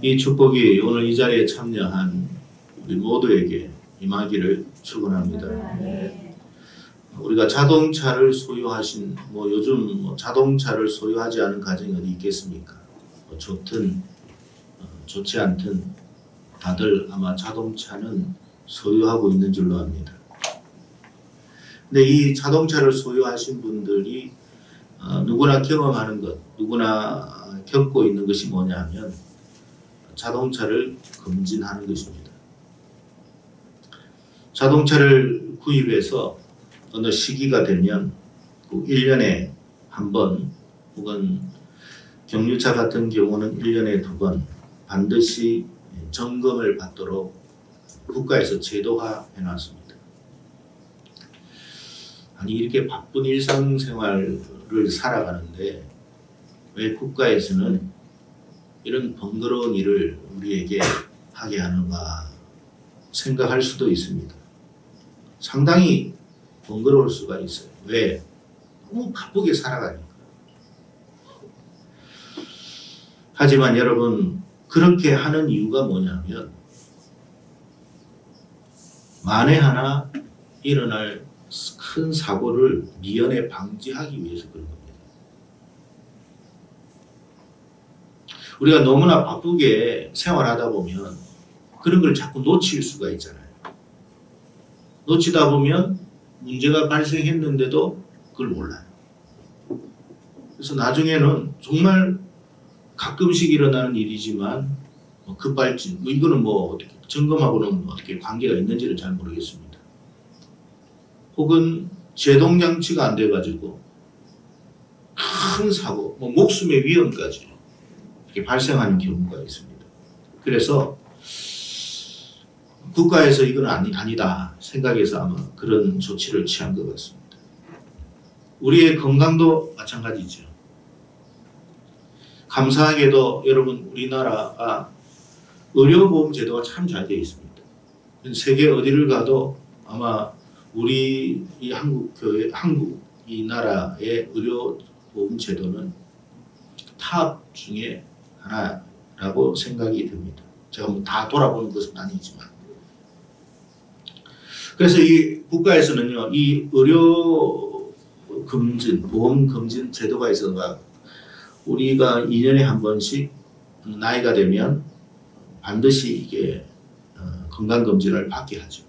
이 축복이 오늘 이 자리에 참여한 우리 모두에게 임하기를 축원합니다. 우리가 자동차를 소유하신 요즘 자동차를 소유하지 않은 가정이 어디 있겠습니까? 좋든 좋지 않든 다들 아마 자동차는 소유하고 있는 줄로 압니다. 근데 이 자동차를 소유하신 분들이 누구나 경험하는 것, 누구나 겪고 있는 것이 뭐냐면 자동차를 검진하는 것입니다. 자동차를 구입해서 어느 시기가 되면 1년에 한 번 혹은 경유차 같은 경우는 1년에 2번 반드시 점검을 받도록 국가에서 제도화해 놨습니다. 아니 이렇게 바쁜 일상생활을 살아가는데 왜 국가에서는 이런 번거로운 일을 우리에게 하게 하는가 생각할 수도 있습니다. 상당히 번거로울 수가 있어요. 왜? 너무 바쁘게 살아가니까. 하지만 여러분 그렇게 하는 이유가 뭐냐면 만에 하나 일어날 큰 사고를 미연에 방지하기 위해서 그런 겁니다. 우리가 너무나 바쁘게 생활하다 보면 그런 걸 자꾸 놓칠 수가 있잖아요. 놓치다 보면 문제가 발생했는데도 그걸 몰라요. 그래서 나중에는 정말 가끔씩 일어나는 일이지만 급발진, 이거는 어떻게 점검하고는 어떻게 관계가 있는지를 잘 모르겠습니다. 혹은 제동장치가 안 돼가지고 큰 사고, 목숨의 위험까지 발생하는 경우가 있습니다. 그래서 국가에서 이건 아니다 생각해서 아마 그런 조치를 취한 것 같습니다. 우리의 건강도 마찬가지죠. 감사하게도 여러분 우리나라가 의료보험 제도가 참 잘 되어 있습니다. 세계 어디를 가도 아마 우리 이 한국 이 나라의 의료보험 제도는 탑 중에 하나라고 생각이 듭니다. 제가 다 돌아보는 것은 아니지만. 그래서 이 국가에서는요, 이 의료 검진, 보험 검진 제도가 있어서 우리가 2년에 한 번씩 나이가 되면 반드시 이게 건강검진을 받게 하죠.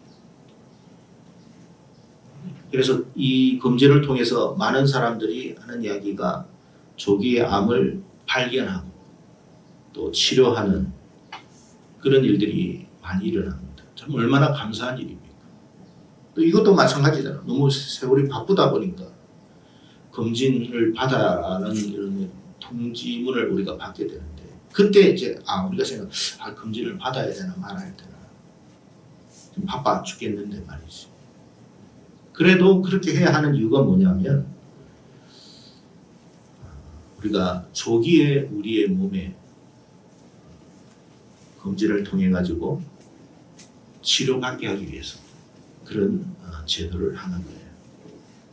그래서 이 검진을 통해서 많은 사람들이 하는 이야기가 조기에 암을 발견하고 또 치료하는 그런 일들이 많이 일어납니다. 참 얼마나 감사한 일입니까? 또 이것도 마찬가지잖아요. 너무 세월이 바쁘다 보니까 검진을 받아라는 이런 통지문을 우리가 받게 되는데 그때 이제 우리가 검진을 받아야 되나 말아야 되나 좀 바빠 죽겠는데 말이지. 그래도 그렇게 해야 하는 이유가 뭐냐면 우리가 조기에 우리의 몸에 검진을 통해 가지고 치료받게 하기 위해서 그런 제도를 하는 거예요.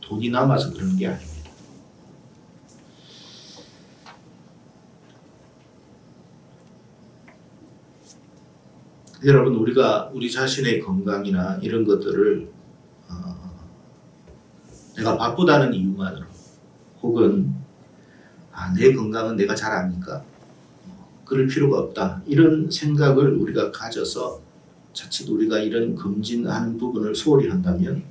돈이 남아서 그런 게 아닙니다. 여러분 우리가 우리 자신의 건강이나 이런 것들을 내가 바쁘다는 이유만으로 혹은 내 건강은 내가 잘 아니까 그럴 필요가 없다 이런 생각을 우리가 가져서 자칫 우리가 이런 검진하는 부분을 소홀히 한다면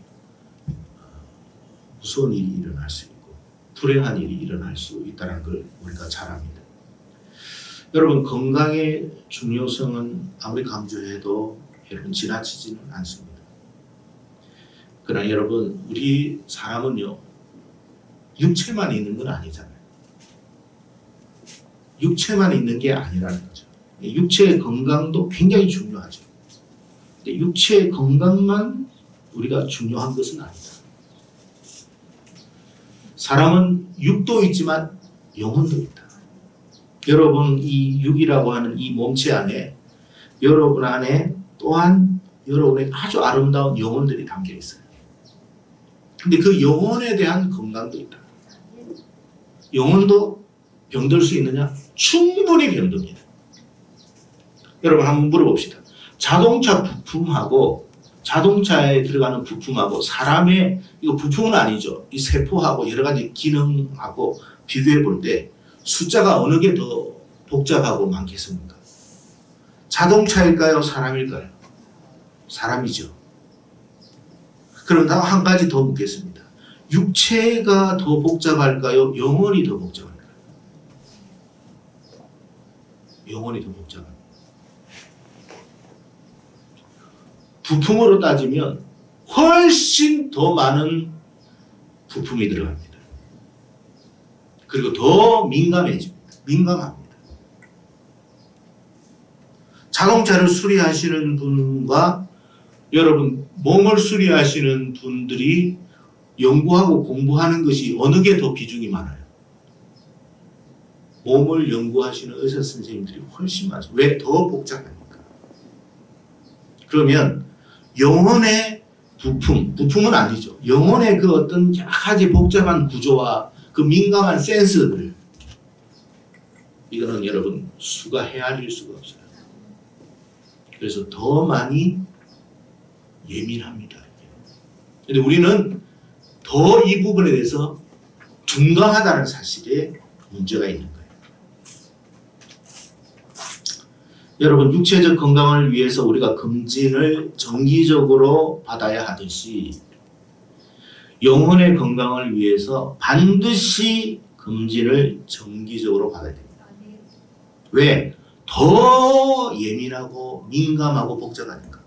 무서운 일이 일어날 수 있고 불행한 일이 일어날 수 있다는 걸 우리가 잘 압니다. 여러분 건강의 중요성은 아무리 강조해도 여러분 지나치지는 않습니다. 그러나 여러분 우리 사람은요 육체만 있는 건 아니잖아요. 육체만 있는 게 아니라는 거죠. 육체의 건강도 굉장히 중요하죠. 근데 육체의 건강만 우리가 중요한 것은 아니다. 사람은 육도 있지만 영혼도 있다. 여러분 이 육이라고 하는 이 몸체 안에 여러분 안에 또한 여러분의 아주 아름다운 영혼들이 담겨 있어요. 근데 그 영혼에 대한 건강도 있다. 영혼도 병들 수 있느냐? 충분히 병듭니다. 여러분 한번 물어봅시다. 자동차 부품하고 자동차에 들어가는 부품하고 사람의 이거 부품은 아니죠. 이 세포하고 여러 가지 기능하고 비교해 볼 때 숫자가 어느 게 더 복잡하고 많겠습니까? 자동차일까요? 사람일까요? 사람이죠. 그럼 다 한 가지 더 묻겠습니다. 육체가 더 복잡할까요? 영혼이 더 복잡할까요? 영혼이 더 복잡합니다. 부품으로 따지면 훨씬 더 많은 부품이 들어갑니다. 그리고 더 민감합니다. 자동차를 수리하시는 분과 여러분 몸을 수리하시는 분들이 연구하고 공부하는 것이 어느 게 더 비중이 많아요? 몸을 연구하시는 의사 선생님들이 훨씬 많습니다. 왜? 더 복잡하니까. 그러면 영혼의 부품은 아니죠. 영혼의 그 어떤 여러 가지 복잡한 구조와 그 민감한 센서들, 이거는 여러분 수가 헤아릴 수가 없어요. 그래서 더 많이 예민합니다. 근데 우리는 더 이 부분에 대해서 둔감하다는 사실에 문제가 있는 거예요. 여러분 육체적 건강을 위해서 우리가 검진을 정기적으로 받아야 하듯이 영혼의 건강을 위해서 반드시 검진을 정기적으로 받아야 됩니다. 왜? 더 예민하고 민감하고 복잡하니까.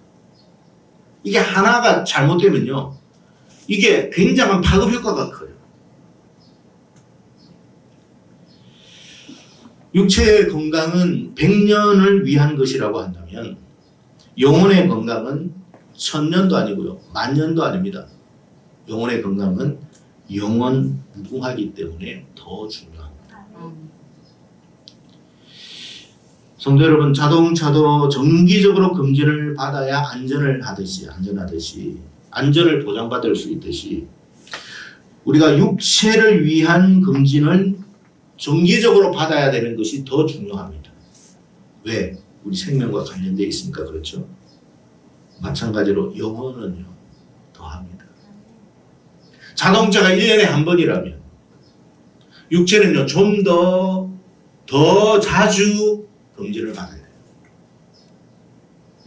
이게 하나가 잘못되면요, 이게 굉장한 파급 효과가 커요. 육체의 건강은 100년을 위한 것이라고 한다면 영혼의 건강은 1000년도 아니고요, 10,000년도 아닙니다. 영혼의 건강은 영원 무궁하기 때문에 더 중요합니다. 성도 여러분, 자동차도 정기적으로 검진을 받아야 안전하듯이 안전을 보장받을 수 있듯이 우리가 육체를 위한 검진을 정기적으로 받아야 되는 것이 더 중요합니다. 왜? 우리 생명과 관련되어 있으니까 그렇죠. 마찬가지로 영혼은요 더합니다. 자동차가 1년에 한 번이라면 육체는요 좀 더 자주 검진을 받아야 돼요.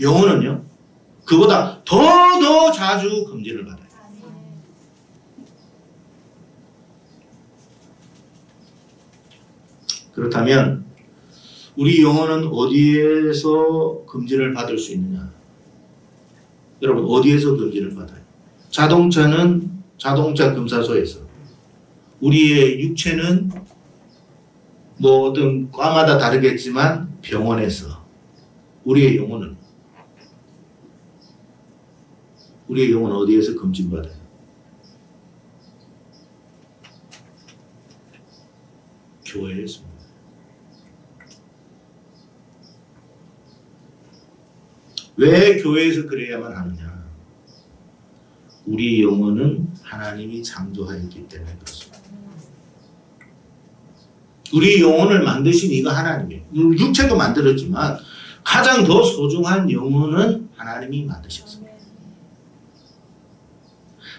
영혼은요 그보다 더 자주 검진을 받아요. 그렇다면 우리 영혼은 어디에서 검진을 받을 수 있느냐? 여러분 어디에서 검진을 받아요? 자동차는 자동차 검사소에서, 우리의 육체는 모든 과마다 다르겠지만 병원에서, 우리의 영혼은 어디에서 검진받아요? 교회에서. 왜 교회에서 그래야만 하느냐? 우리 영혼은 하나님이 창조하였기 때문에 그렇습니다. 우리 영혼을 만드신 이가 하나님이에요. 육체도 만들었지만 가장 더 소중한 영혼은 하나님이 만드셨습니다.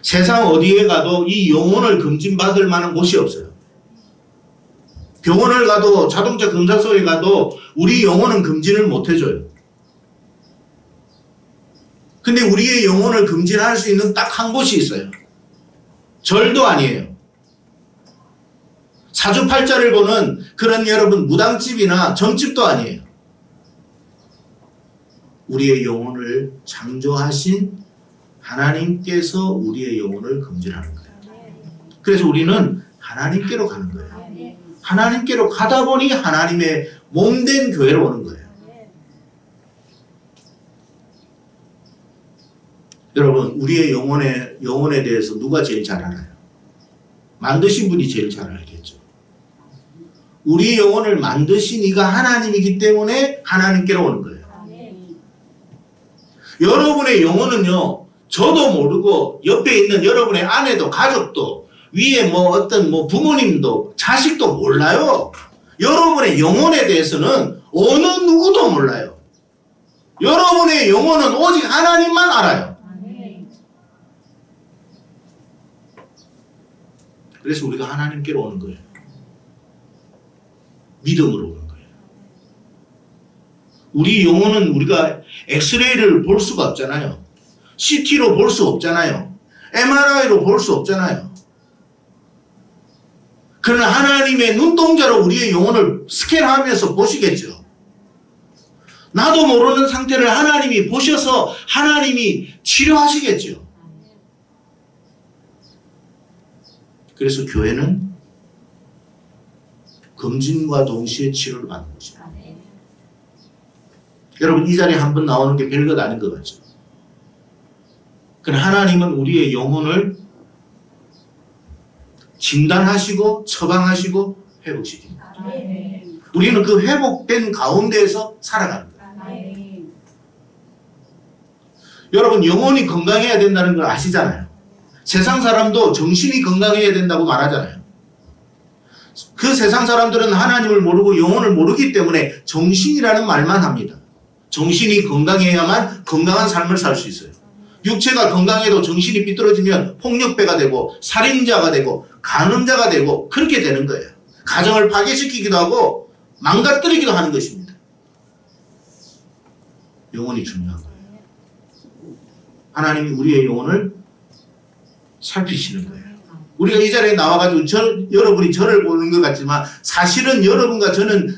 세상 어디에 가도 이 영혼을 검진받을 만한 곳이 없어요. 병원을 가도 자동차 검사소에 가도 우리 영혼은 검진을 못 해줘요. 근데 우리의 영혼을 검진할 수 있는 딱 한 곳이 있어요. 절도 아니에요. 사주팔자를 보는 그런 여러분 무당집이나 점집도 아니에요. 우리의 영혼을 창조하신 하나님께서 우리의 영혼을 검진하는 거예요. 그래서 우리는 하나님께로 가는 거예요. 하나님께로 가다 보니 하나님의 몸된 교회로 오는 거예요. 여러분, 우리의 영혼에 대해서 누가 제일 잘 알아요? 만드신 분이 제일 잘 알겠죠. 우리 영혼을 만드신 이가 하나님이기 때문에 하나님께로 오는 거예요. 여러분의 영혼은요, 저도 모르고 옆에 있는 여러분의 아내도 가족도 위에 어떤 부모님도 자식도 몰라요. 여러분의 영혼에 대해서는 어느 누구도 몰라요. 여러분의 영혼은 오직 하나님만 알아요. 그래서 우리가 하나님께로 오는 거예요. 믿음으로 오는 거예요. 우리 영혼은 우리가 엑스레이를 볼 수가 없잖아요. CT로 볼 수 없잖아요. MRI로 볼 수 없잖아요. 그러나 하나님의 눈동자로 우리의 영혼을 스캔하면서 보시겠죠. 나도 모르는 상태를 하나님이 보셔서 하나님이 치료하시겠죠. 그래서 교회는 검진과 동시에 치료를 받는 거죠. 여러분, 이 자리에 한번 나오는 게 별것 아닌 것 같죠. 그러나 하나님은 우리의 영혼을 진단하시고 처방하시고 회복시킵니다. 우리는 그 회복된 가운데에서 살아가는 거예요. 여러분, 영혼이 건강해야 된다는 걸 아시잖아요. 세상 사람도 정신이 건강해야 된다고 말하잖아요. 그 세상 사람들은 하나님을 모르고 영혼을 모르기 때문에 정신이라는 말만 합니다. 정신이 건강해야만 건강한 삶을 살 수 있어요. 육체가 건강해도 정신이 삐뚤어지면 폭력배가 되고 살인자가 되고 간음자가 되고 그렇게 되는 거예요. 가정을 파괴시키기도 하고 망가뜨리기도 하는 것입니다. 영혼이 중요한 거예요. 하나님이 우리의 영혼을 살피시는 거예요. 우리가 이 자리에 나와가지고 여러분이 저를 보는 것 같지만 사실은 여러분과 저는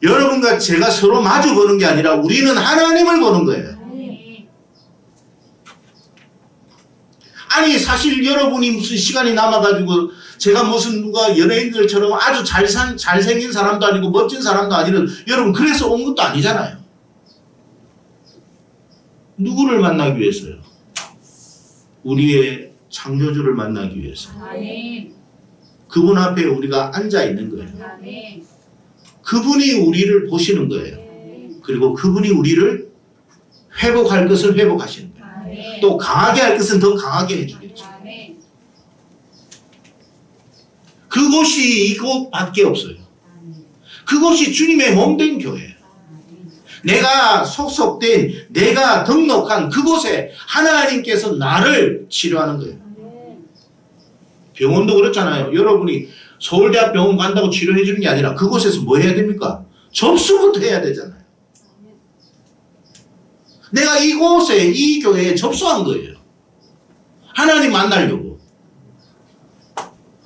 여러분과 제가 서로 마주 보는 게 아니라 우리는 하나님을 보는 거예요. 아니, 사실 여러분이 무슨 시간이 남아가지고 제가 무슨 누가 연예인들처럼 아주 잘생긴 사람도 아니고 멋진 사람도 아니는 여러분 그래서 온 것도 아니잖아요. 누구를 만나기 위해서요? 우리의 창조주를 만나기 위해서. 그분 앞에 우리가 앉아 있는 거예요. 그분이 우리를 보시는 거예요. 그리고 그분이 우리를 회복할 것을 회복하시는 거예요. 또 강하게 할 것은 더 강하게 해주겠죠. 그곳이 이곳밖에 없어요. 그곳이 주님의 몸된 교회예요. 내가 속속된, 내가 등록한 그곳에 하나님께서 나를 치료하는 거예요. 병원도 그렇잖아요. 여러분이 서울대학병원 간다고 치료해 주는 게 아니라 그곳에서 뭐 해야 됩니까? 접수부터 해야 되잖아요. 내가 이곳에, 이 교회에 접수한 거예요. 하나님 만나려고.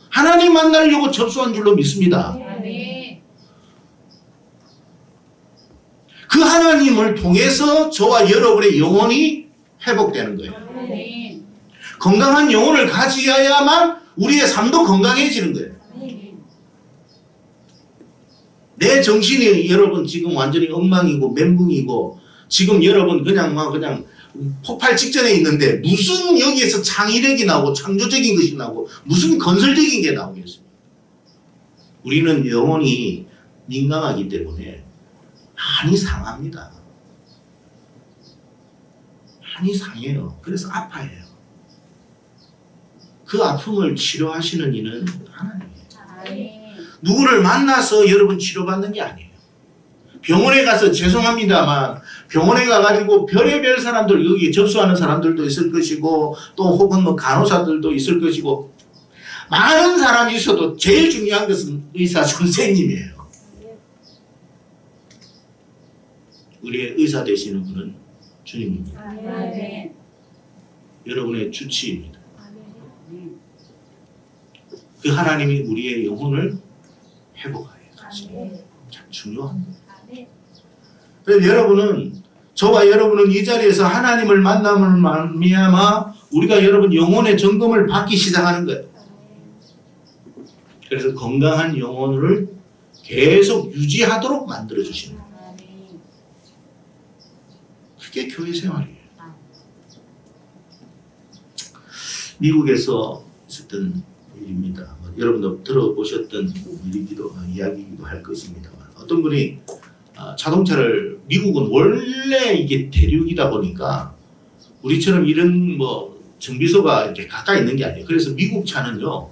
하나님 만나려고 접수한 줄로 믿습니다. 그 하나님을 통해서 저와 여러분의 영혼이 회복되는 거예요. 건강한 영혼을 가지어야만 우리의 삶도 건강해지는 거예요. 내 정신이 여러분 지금 완전히 엉망이고 멘붕이고 지금 여러분 그냥 폭발 직전에 있는데 무슨 여기에서 창의력이 나오고 창조적인 것이 나오고 무슨 건설적인 게 나오겠습니까? 우리는 영혼이 민감하기 때문에 많이 상합니다. 많이 상해요. 그래서 아파해요. 그 아픔을 치료하시는 이는 하나님이에요. 누구를 만나서 여러분 치료받는 게 아니에요. 병원에 가서 죄송합니다만 병원에 가가지고 별의별 사람들 여기 접수하는 사람들도 있을 것이고 또 혹은 간호사들도 있을 것이고 많은 사람이 있어도 제일 중요한 것은 의사 선생님이에요. 우리의 의사 되시는 분은 주님입니다. 여러분의 주치입니다. 그 하나님이 우리의 영혼을 회복하게 하시는 참 중요한 거예요. 그래서 여러분은 저와 여러분은 이 자리에서 하나님을 만남을 말미암아 우리가 여러분 영혼의 점검을 받기 시작하는 거예요. 그래서 건강한 영혼을 계속 유지하도록 만들어 주시는 거예요. 그게 교회 생활이에요. 미국에서 있었던 일입니다. 여러분도 들어보셨던 일이기도 이야기이기도 할 것입니다만 어떤 분이 자동차를 미국은 원래 이게 대륙이다 보니까 우리처럼 이런 뭐 정비소가 이렇게 가까이 있는 게 아니에요. 그래서 미국 차는요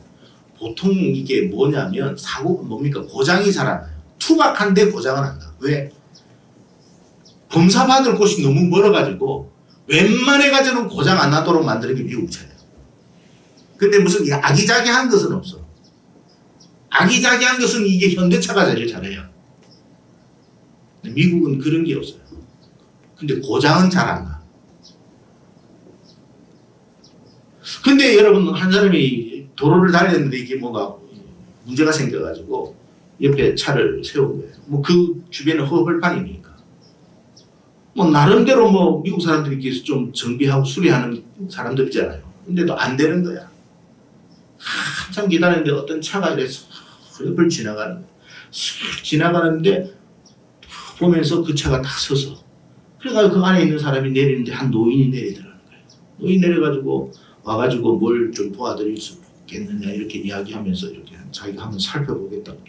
보통 이게 뭐냐면 사고 뭡니까 고장이 잘 안 나요. 투박한데 고장은 안 나. 왜? 검사받을 곳이 너무 멀어가지고 웬만해가지고는 고장 안 나도록 만드는 게 미국 차예요. 근데 무슨 아기자기한 것은 없어. 아기자기한 것은 이게 현대차가 제일 잘해요. 미국은 그런 게 없어요. 근데 고장은 잘 안 나. 근데 여러분 한 사람이 도로를 달렸는데 이게 뭔가 문제가 생겨가지고 옆에 차를 세운 거예요. 뭐 그 주변은 허벌판이니까. 뭐 나름대로 뭐 미국 사람들이 이렇게 좀 정비하고 수리하는 사람들이잖아요. 근데도 안 되는 거야. 한참 기다리는데 어떤 차가 이래서 옆을 지나가는 거야. 지나가는데 보면서 그 차가 딱 서서 그래가지고 그 안에 있는 사람이 내리는데 한 노인이 내리더라는 거예요. 노인 내려가지고 와가지고 뭘 좀 도와드릴 수 있겠느냐 이렇게 이야기하면서 이렇게 자기가 한번 살펴보겠다고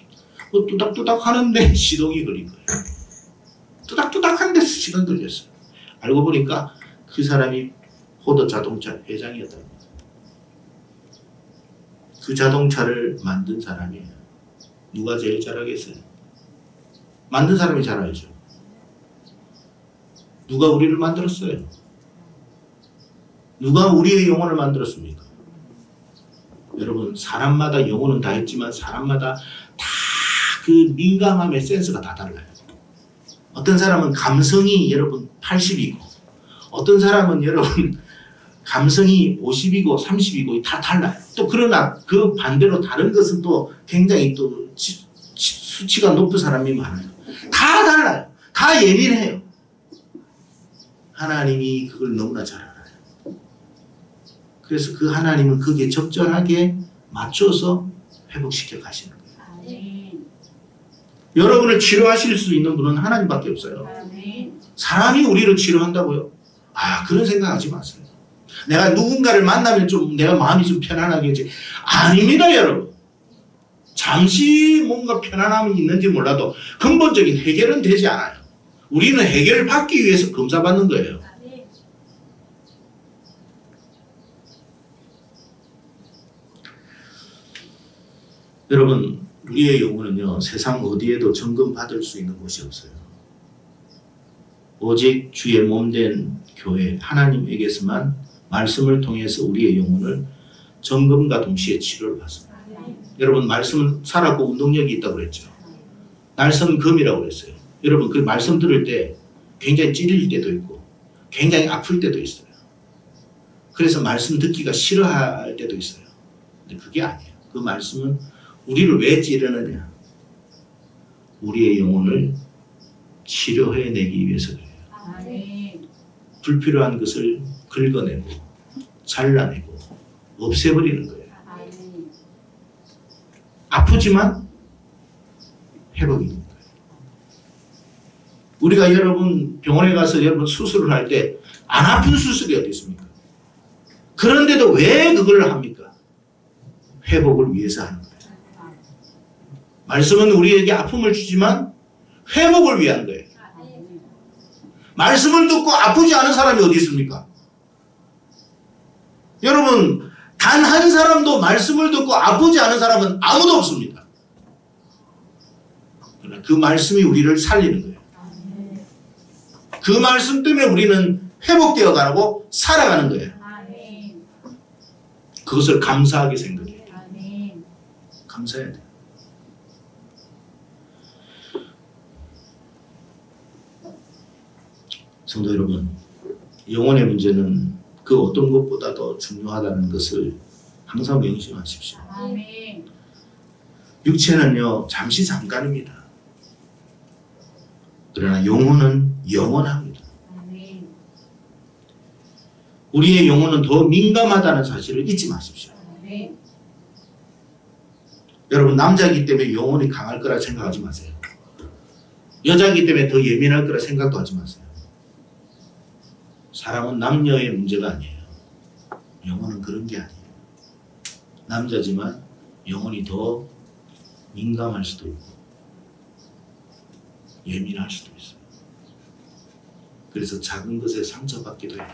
뭐 뚜닥뚜닥 하는데 시동이 걸린 거예요. 뚜닥뚜닥 하는데 시동 걸렸어요. 알고 보니까 그 사람이 포드 자동차 회장이었답니다. 그 자동차를 만든 사람이에요. 누가 제일 잘하겠어요? 만든 사람이 잘 알죠. 누가 우리를 만들었어요? 누가 우리의 영혼을 만들었습니까? 여러분 사람마다 영혼은 다 있지만 사람마다 다 그 민감함의 센스가 다 달라요. 어떤 사람은 감성이 여러분 80이고 어떤 사람은 여러분 감성이 50이고 30이고 다 달라요. 또 그러나 그 반대로 다른 것은 또 굉장히 또 수치가 높은 사람이 많아요. 다 달라요. 다 예민해요. 하나님이 그걸 너무나 잘 알아요. 그래서 그 하나님은 그게 적절하게 맞춰서 회복시켜 가시는 거예요. 여러분을 치료하실 수 있는 분은 하나님밖에 없어요. 사람이 우리를 치료한다고요? 그런 생각하지 마세요. 내가 누군가를 만나면 좀 내가 마음이 좀 편안하겠지. 아닙니다, 여러분. 잠시 뭔가 편안함이 있는지 몰라도 근본적인 해결은 되지 않아요. 우리는 해결받기 위해서 검사받는 거예요. 여러분, 우리의 영혼은요, 세상 어디에도 점검받을 수 있는 곳이 없어요. 오직 주의 몸된 교회, 하나님에게서만 말씀을 통해서 우리의 영혼을 점검과 동시에 치료를 받습니다. 여러분, 말씀은 살았고 운동력이 있다고 그랬죠. 날선 검이라고 그랬어요. 여러분, 그 말씀 들을 때 굉장히 찔릴 때도 있고 굉장히 아플 때도 있어요. 그래서 말씀 듣기가 싫어할 때도 있어요. 근데 그게 아니에요. 그 말씀은 우리를 왜 찌르느냐? 우리의 영혼을 치료해내기 위해서 그래요. 불필요한 것을 긁어내고 잘라내고 없애버리는 거예요. 아프지만 회복이 됩니다. 우리가 여러분 병원에 가서 여러분 수술을 할 때 안 아픈 수술이 어디 있습니까? 그런데도 왜 그걸 합니까? 회복을 위해서 하는 거예요. 말씀은 우리에게 아픔을 주지만 회복을 위한 거예요. 말씀을 듣고 아프지 않은 사람이 어디 있습니까? 여러분, 단 한 사람도 말씀을 듣고 아프지 않은 사람은 아무도 없습니다. 그러나 그 말씀이 우리를 살리는 거예요. 그 말씀 때문에 우리는 회복되어 가고 살아가는 거예요. 그것을 감사하게 생각해요. 감사해야 돼요. 성도 여러분, 영혼의 문제는 그 어떤 것보다도 중요하다는 것을 항상 명심하십시오. 육체는요, 잠깐입니다. 그러나 영혼은 영원합니다. 우리의 영혼은 더 민감하다는 사실을 잊지 마십시오. 여러분, 남자이기 때문에 영혼이 강할 거라 생각하지 마세요. 여자이기 때문에 더 예민할 거라 생각도 하지 마세요. 사람은 남녀의 문제가 아니에요. 영혼은 그런 게 아니에요. 남자지만 영혼이 더 민감할 수도 있고 예민할 수도 있어요. 그래서 작은 것에 상처받기도 해요.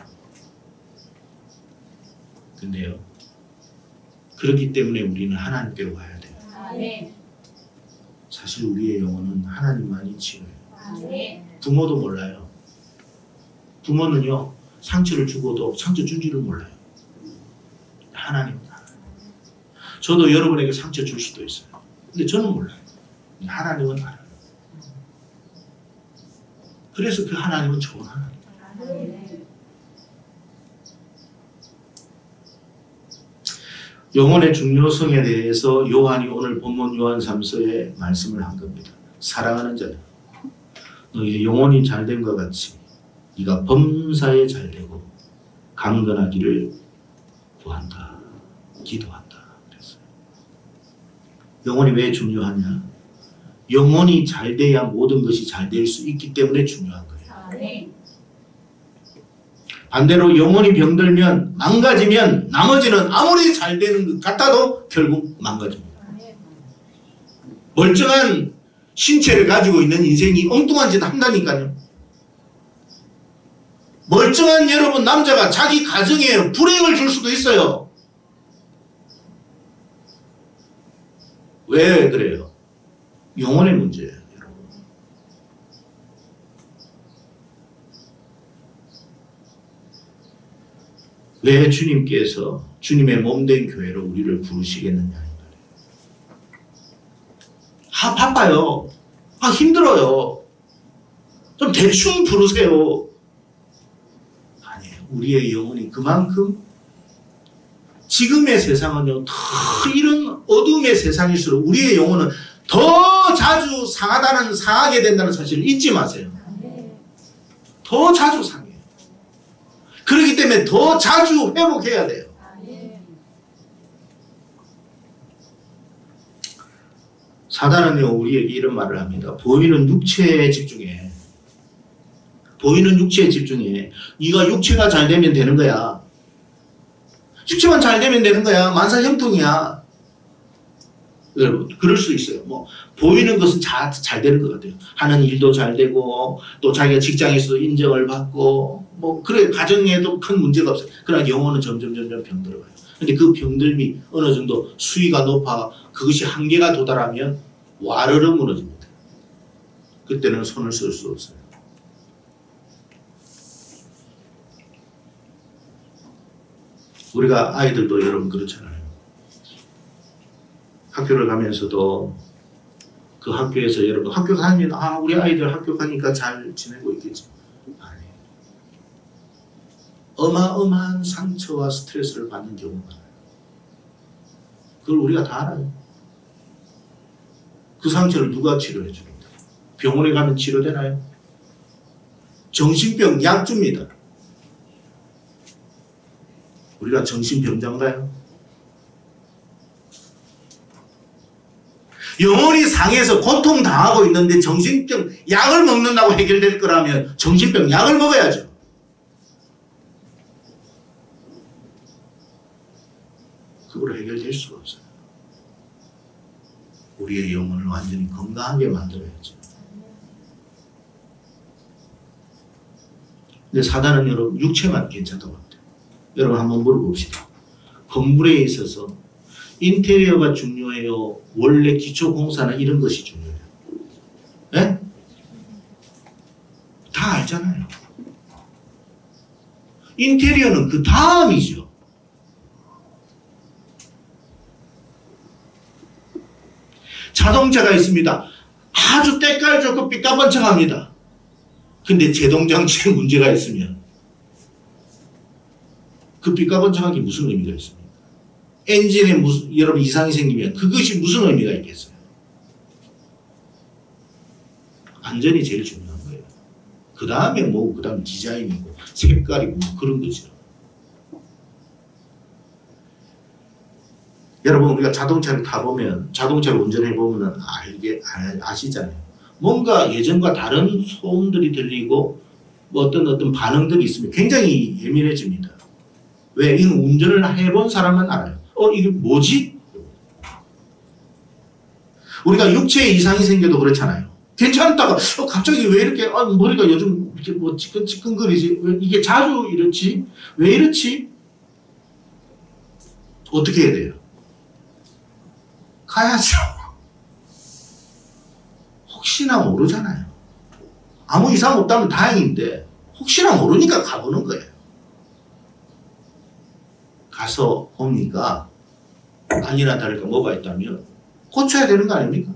근데요, 그렇기 때문에 우리는 하나님께로 가야 돼요. 아멘. 사실 우리의 영혼은 하나님만이 치료해요. 아멘. 부모도 몰라요. 부모는요, 상처를 주고도 상처 준 줄을 몰라요. 하나님은 알아요. 저도 여러분에게 상처 줄 수도 있어요. 근데 저는 몰라요. 하나님은 알아요. 그래서 그 하나님은 좋은 하나님. 아멘. 영혼의 중요성에 대해서 요한이 오늘 본문 요한 3서에 말씀을 한 겁니다. 사랑하는 자야, 너의 영혼이 잘된 것 같이 네가 범사에 잘되고 강건하기를 구한다, 기도한다. 그랬어요. 영혼이 왜 중요하냐? 영혼이 잘돼야 모든 것이 잘 될 수 있기 때문에 중요한 거예요. 아멘. 반대로 영혼이 병들면, 망가지면 나머지는 아무리 잘 되는 것 같아도 결국 망가집니다. 멀쩡한 신체를 가지고 있는 인생이 엉뚱한 짓 한다니까요. 멀쩡한 여러분 남자가 자기 가정에 불행을 줄 수도 있어요. 왜 그래요? 영혼의 문제예요. 왜 주님께서 주님의 몸된 교회로 우리를 부르시겠느냐. 바빠요. 힘들어요. 좀 대충 부르세요. 아니에요. 우리의 영혼이 그만큼 지금의 세상은요, 더 이런 어둠의 세상일수록 우리의 영혼은 더 자주 상하게 된다는 사실을 잊지 마세요. 더 자주 상해요. 그렇기 때문에 더 자주 회복해야 돼요. 사단은요, 우리에게 이런 말을 합니다. 보이는 육체에 집중해. 보이는 육체에 집중해. 네가 육체가 잘 되면 되는 거야. 육체만 잘 되면 되는 거야. 만사형통이야. 여러분, 그럴 수 있어요. 보이는 것은 잘 되는 것 같아요. 하는 일도 잘 되고, 또 자기가 직장에서도 인정을 받고, 그래, 가정에도 큰 문제가 없어요. 그러나 영혼은 점점 병들어가요. 근데 그 병들미 어느 정도 수위가 높아 그것이 한계가 도달하면 와르르 무너집니다. 그때는 손을 쓸 수 없어요. 우리가 아이들도 여러분 그렇잖아요. 학교를 가면서도 그 학교에서 여러분 학교 다니면 우리 아이들 학교 가니까 잘 지내고 있겠지. 아니에요. 어마어마한 상처와 스트레스를 받는 경우가 많아요. 그걸 우리가 다 알아요. 그 상처를 누가 치료해 줍니까? 병원에 가면 치료되나요? 정신병 약 줍니다. 우리가 정신병자인가요? 영혼이 상해서 고통당하고 있는데 정신병 약을 먹는다고 해결될 거라면 정신병 약을 먹어야죠. 그거로 해결될 수가 없어요. 우리의 영혼을 완전히 건강하게 만들어야죠. 근데 사단은 여러분 육체만 괜찮다고 합니다. 여러분 한번 물어봅시다. 건물에 있어서 인테리어가 중요해요? 원래 기초공사나 이런 것이 중요해요? 네? 다 알잖아요. 인테리어는 그 다음이죠. 자동차가 있습니다. 아주 때깔 좋고 삐까번쩍합니다. 근데 제동장치에 문제가 있으면 그 삐까번쩍한 게 무슨 의미가 있습니까? 엔진에 여러분 이상이 생기면 그것이 무슨 의미가 있겠어요? 안전이 제일 중요한 거예요. 그 다음에 그 다음 디자인이고 색깔이고 그런 거죠. 여러분 우리가 자동차를 타보면 자동차를 운전해보면 아시잖아요. 뭔가 예전과 다른 소음들이 들리고 어떤 반응들이 있으면 굉장히 예민해집니다. 왜? 이건 운전을 해본 사람만 알아요. 이게 뭐지? 우리가 육체에 이상이 생겨도 그렇잖아요. 괜찮다가 갑자기 왜 이렇게 머리가 요즘 이렇게 뭐 찌끈찌끈거리지? 왜 이게 자주 이렇지? 왜 이렇지? 어떻게 해야 돼요? 가야죠. 혹시나 모르잖아요. 아무 이상 없다면 다행인데 혹시나 모르니까 가보는 거예요. 가서 보니까 아니나 다를까 뭐가 있다면 고쳐야 되는 거 아닙니까?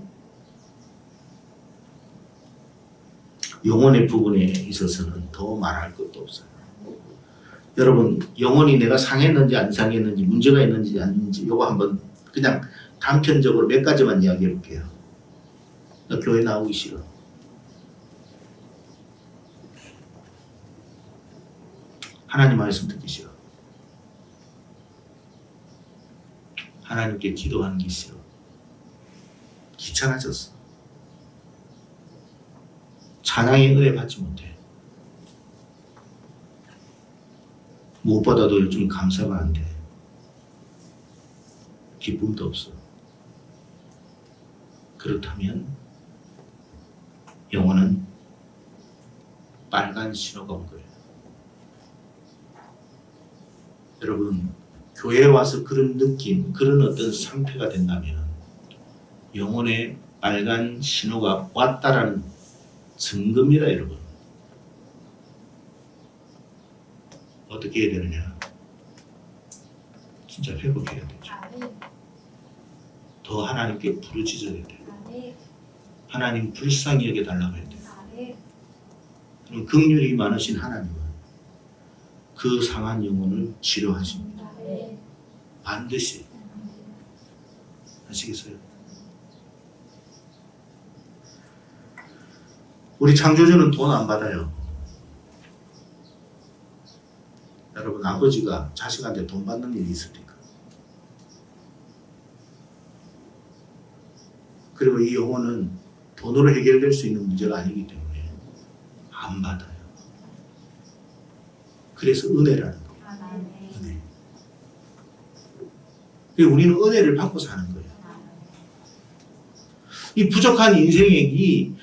영혼의 부분에 있어서는 더 말할 것도 없어요. 여러분, 영혼이 내가 상했는지 안 상했는지 문제가 있는지 아닌지 이거 한번 그냥 단편적으로 몇 가지만 이야기해 볼게요. 나 교회 나오기 싫어. 하나님 말씀 듣기 싫어. 하나님께 기도하는 게 싫어. 귀찮아졌어. 찬양의 은혜 받지 못해. 무엇보다도 요즘 감사가 안 돼. 기쁨도 없어. 그렇다면 영혼은 빨간 신호가 온 거예요. 여러분, 교회에 와서 그런 느낌, 그런 어떤 상태가 된다면 영혼의 빨간 신호가 왔다라는 증거입니다, 여러분. 어떻게 해야 되느냐? 진짜 회복해야 되죠. 더 하나님께 부르짖어야 돼요. 하나님 불쌍히 여겨달라고 해야 돼요. 그럼 긍휼이 많으신 하나님은 그 상한 영혼을 치료하십니다. 반드시. 아시겠어요? 우리 창조주는 돈 안 받아요. 여러분, 아버지가 자식한테 돈 받는 일이 있습니까? 그리고 이 영혼은 돈으로 해결될 수 있는 문제가 아니기 때문에 안 받아요. 그래서 은혜라는 거예요. 은혜. 그래서 우리는 은혜를 받고 사는 거예요. 이 부족한 인생이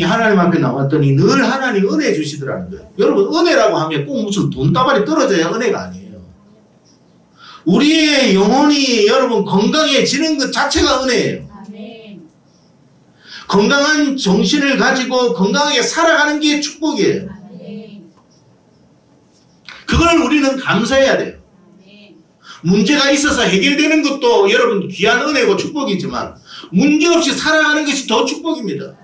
하나님 앞에 나왔더니 늘 하나님 은혜 주시더라는 거예요. 여러분, 은혜라고 하면 꼭 무슨 돈다발이 떨어져야 은혜가 아니에요. 우리의 영혼이 여러분 건강해지는 것 자체가 은혜예요. 건강한 정신을 가지고 건강하게 살아가는 게 축복이에요. 그걸 우리는 감사해야 돼요. 문제가 있어서 해결되는 것도 여러분 귀한 은혜고 축복이지만 문제없이 살아가는 것이 더 축복입니다.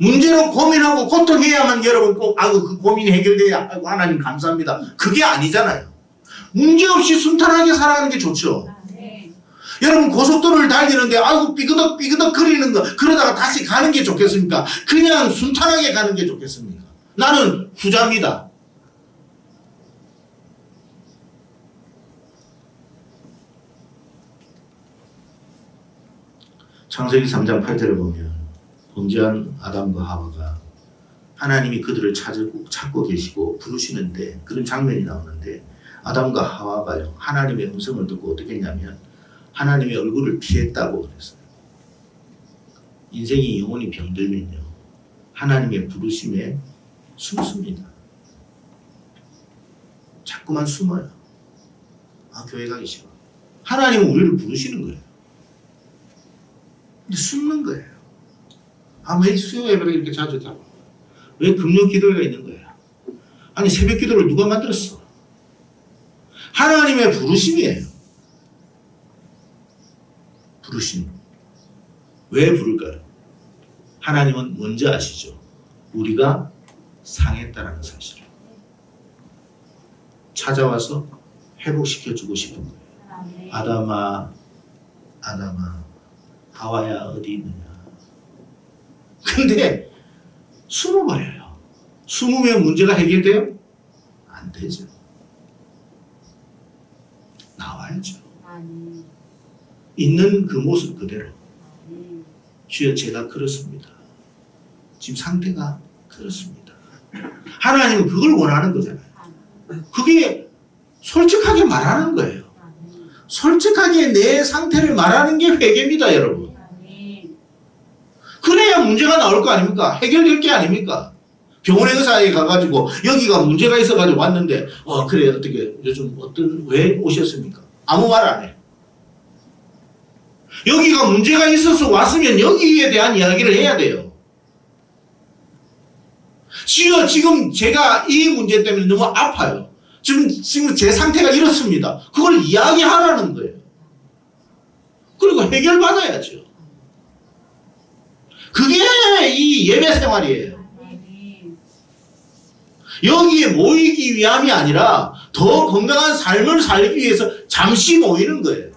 문제로 고민하고 고통해야만 여러분 꼭 그 고민이 해결돼야 하나님 감사합니다. 그게 아니잖아요. 문제없이 순탄하게 살아가는 게 좋죠. 여러분 고속도로를 달리는데 삐그덕 거리는 거 그러다가 다시 가는 게 좋겠습니까? 그냥 순탄하게 가는 게 좋겠습니까? 나는 후자입니다. 창세기 3장 8절을 보면 범죄한 아담과 하와가 하나님이 그들을 찾고 계시고 부르시는데 그런 장면이 나오는데 아담과 하와가요 하나님의 음성을 듣고 어떻게 했냐면 하나님의 얼굴을 피했다고 그랬어요. 인생이 영혼이 병들면요 하나님의 부르심에 숨습니다. 자꾸만 숨어요. 교회 가기 싫어. 하나님은 우리를 부르시는 거예요. 근데 숨는 거예요. 왜 수요 예배를 이렇게 자주 잡아? 왜 금요 기도회가 있는 거예요? 아니 새벽 기도를 누가 만들었어? 하나님의 부르심이에요. 부르심. 왜 부를까요? 하나님은 먼저 아시죠. 우리가 상했다라는 사실을. 찾아와서 회복시켜주고 싶은 거예요. 아담아 하와야 어디 있느냐. 근데 숨어버려요. 숨으면 문제가 해결돼요? 안 되죠. 나와야죠. 있는 그 모습 그대로. 주여 제가 그렇습니다. 지금 상태가 그렇습니다. 하나님은 그걸 원하는 거잖아요. 그게 솔직하게 말하는 거예요. 솔직하게 내 상태를 말하는 게 회개입니다, 여러분. 아멘. 그래야 문제가 나올 거 아닙니까? 해결될 게 아닙니까? 병원 의사에 가가지고 여기가 문제가 있어가지고 왔는데 그래 어떻게 요즘 왜 오셨습니까? 아무 말 안 해. 여기가 문제가 있어서 왔으면 여기에 대한 이야기를 해야 돼요. 지금 제가 이 문제 때문에 너무 아파요. 지금 제 상태가 이렇습니다. 그걸 이야기하라는 거예요. 그리고 해결받아야죠. 그게 이 예배 생활이에요. 아멘. 여기에 모이기 위함이 아니라 더 건강한 삶을 살기 위해서 잠시 모이는 거예요.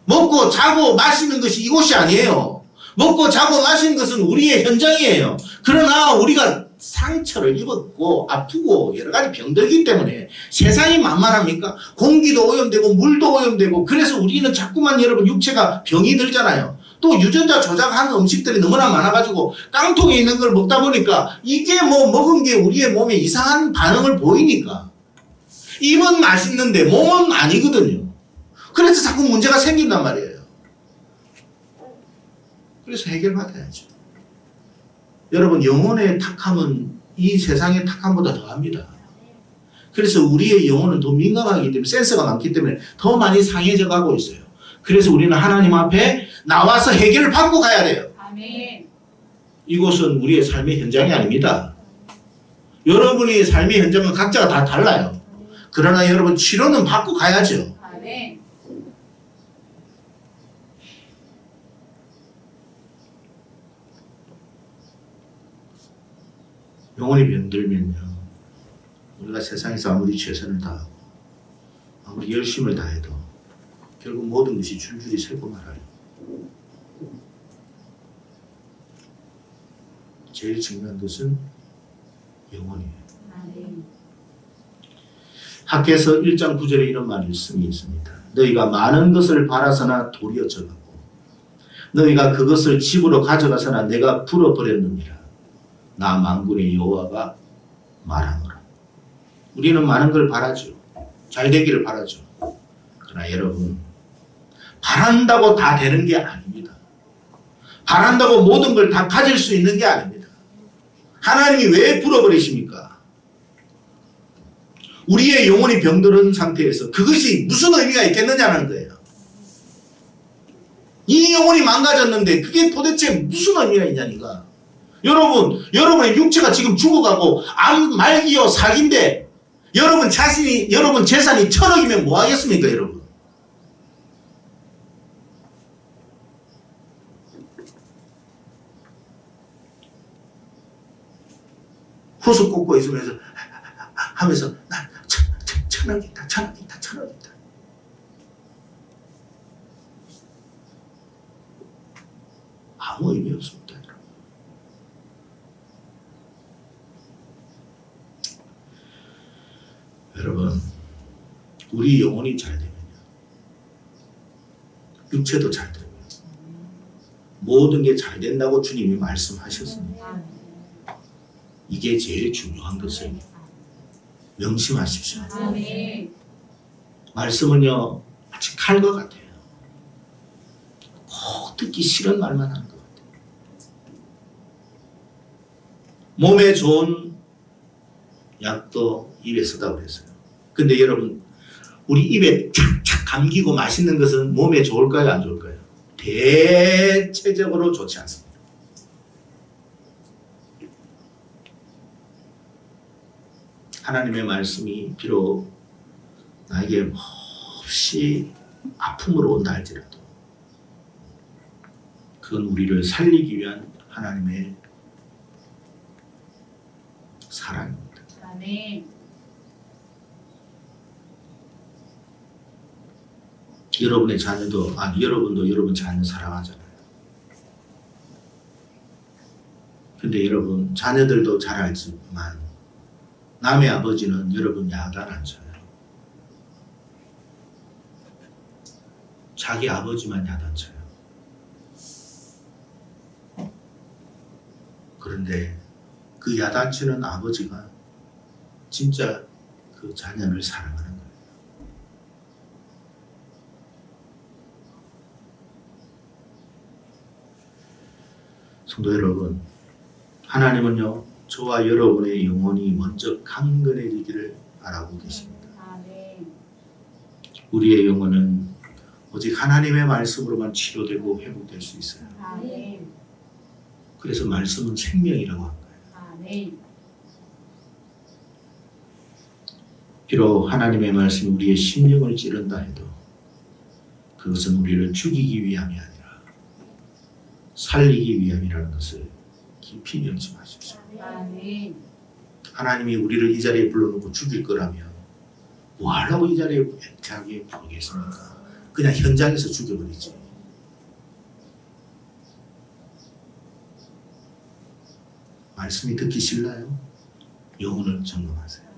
먹고 자고 마시는 것이 이곳이 아니에요. 먹고 자고 마시는 것은 우리의 현장이에요. 그러나 우리가 상처를 입었고 아프고 여러 가지 병들기 때문에 세상이 만만합니까? 공기도 오염되고 물도 오염되고 그래서 우리는 자꾸만 여러분 육체가 병이 들잖아요. 또 유전자 조작하는 음식들이 너무나 많아가지고 깡통에 있는 걸 먹다 보니까 이게 먹은 게 우리의 몸에 이상한 반응을 보이니까 입은 맛있는데 몸은 아니거든요. 그래서 자꾸 문제가 생긴단 말이에요. 그래서 해결받아야죠. 여러분 영혼의 탁함은 이 세상의 탁함보다 더합니다. 그래서 우리의 영혼은 더 민감하기 때문에 센서가 많기 때문에 더 많이 상해져 가고 있어요. 그래서 우리는 하나님 앞에 나와서 해결을 받고 가야 돼요. 아멘. 이곳은 우리의 삶의 현장이 아닙니다. 여러분의 삶의 현장은 각자가 다 달라요. 그러나 여러분 치료는 받고 가야죠. 아멘. 영혼이 병들면요, 우리가 세상에서 아무리 최선을 다하고 아무리 열심을 다해도 결국 모든 것이 줄줄이 새고 말아요. 제일 중요한 것은 영혼이에요. 아멘. 학개서 1장 9절에 이런 말씀이 있습니다. 너희가 많은 것을 바라서나 도리어 적었고 너희가 그것을 집으로 가져가서나 내가 불어버렸느니라. 나 만군의 여호와가 말하노라. 우리는 많은 걸 바라죠. 잘 되기를 바라죠. 그러나 여러분 바란다고 다 되는 게 아닙니다. 바란다고 모든 걸 다 가질 수 있는 게 아닙니다. 하나님이 왜 불어버리십니까? 우리의 영혼이 병드는 상태에서 그것이 무슨 의미가 있겠느냐는 거예요. 이 영혼이 망가졌는데 그게 도대체 무슨 의미가 있냐니까. 여러분의 육체가 지금 죽어가고 암 말기요 사기인데 여러분 재산이 1,000억이면 뭐 하겠습니까, 여러분? 후수 꽂고 있으면서 하면서 난 1,000억이다, 1,000억이다, 1,000억이다. 아무 의미 없습니다. 여러분, 우리 영혼이 잘 되면요, 육체도 잘 되고요, 모든 게 잘 된다고 주님이 말씀하셨습니다. 이게 제일 중요한 것을 명심하십시오. 아멘. 말씀은요, 마치 칼과 같아요. 꼭 듣기 싫은 말만 하는 것 같아요. 몸에 좋은 약도 입에 쓰다고 그랬어요. 근데 여러분, 우리 입에 착착 감기고 맛있는 것은 몸에 좋을까요, 안 좋을까요? 대체적으로 좋지 않습니다. 하나님의 말씀이 비록 나에게 몹시 아픔으로 온다 할지라도 그건 우리를 살리기 위한 하나님의 사랑입니다. 아멘. 여러분의 자녀도 여러분도 여러분 자녀 사랑하잖아요. 근데 여러분 자녀들도 잘 알지만 남의 아버지는 여러분 야단 안 쳐요. 자기 아버지만 야단 쳐요. 그런데 그 야단 치는 아버지가 진짜 그 자녀를 사랑하는 거예요. 성도 여러분, 하나님은요 저와 여러분의 영혼이 먼저 강건해지기를 바라고 계십니다. 아멘. 우리의 영혼은 오직 하나님의 말씀으로만 치료되고 회복될 수 있어요. 아멘. 그래서 말씀은 생명이라고 한 거예요. 아멘. 비록 하나님의 말씀이 우리의 심령을 찌른다 해도 그것은 우리를 죽이기 위함이 아니라 살리기 위함이라는 것을 깊이 명심하십시오. 아멘. 하나님이 우리를 이 자리에 불러놓고 죽일 거라면 뭐 하려고 이 자리에 자기에 부르겠습니까? 그냥 현장에서 죽여버리지. 말씀이 듣기 싫나요? 영혼을 점검하세요.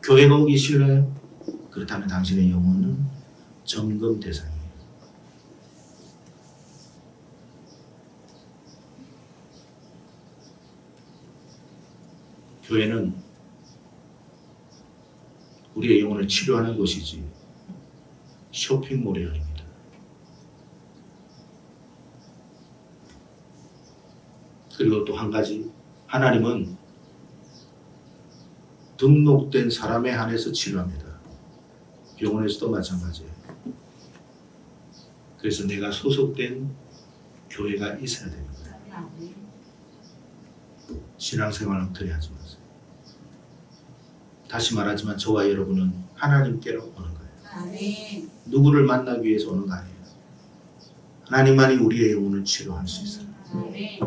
교회가 오기 싫나요? 그렇다면 당신의 영혼은 점검 대상이에요. 교회는 우리의 영혼을 치료하는 곳이지 쇼핑몰이 아닙니다. 그리고 또 한 가지, 하나님은 등록된 사람에 한해서 치료합니다. 병원에서도 마찬가지예요. 그래서 내가 소속된 교회가 있어야 되는 거예요. 아멘. 신앙생활 엉터리 하지 마세요. 다시 말하지만 저와 여러분은 하나님께로 오는 거예요. 아멘. 누구를 만나기 위해서 오는 거 아니에요. 하나님만이 우리의 영혼을 치료할 수 있어요. 아멘.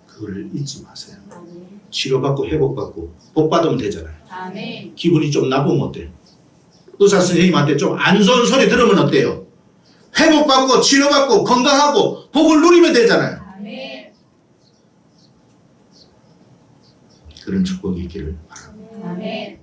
그걸 잊지 마세요. 아멘. 치료받고 회복받고 복받으면 되잖아요. 아멘. 기분이 좀 나쁘면 어때요? 의사 선생님한테 좀 안 좋은 소리 들으면 어때요? 회복받고 치료받고 건강하고 복을 누리면 되잖아요. 아멘. 그런 축복이 있기를 바랍니다. 아멘.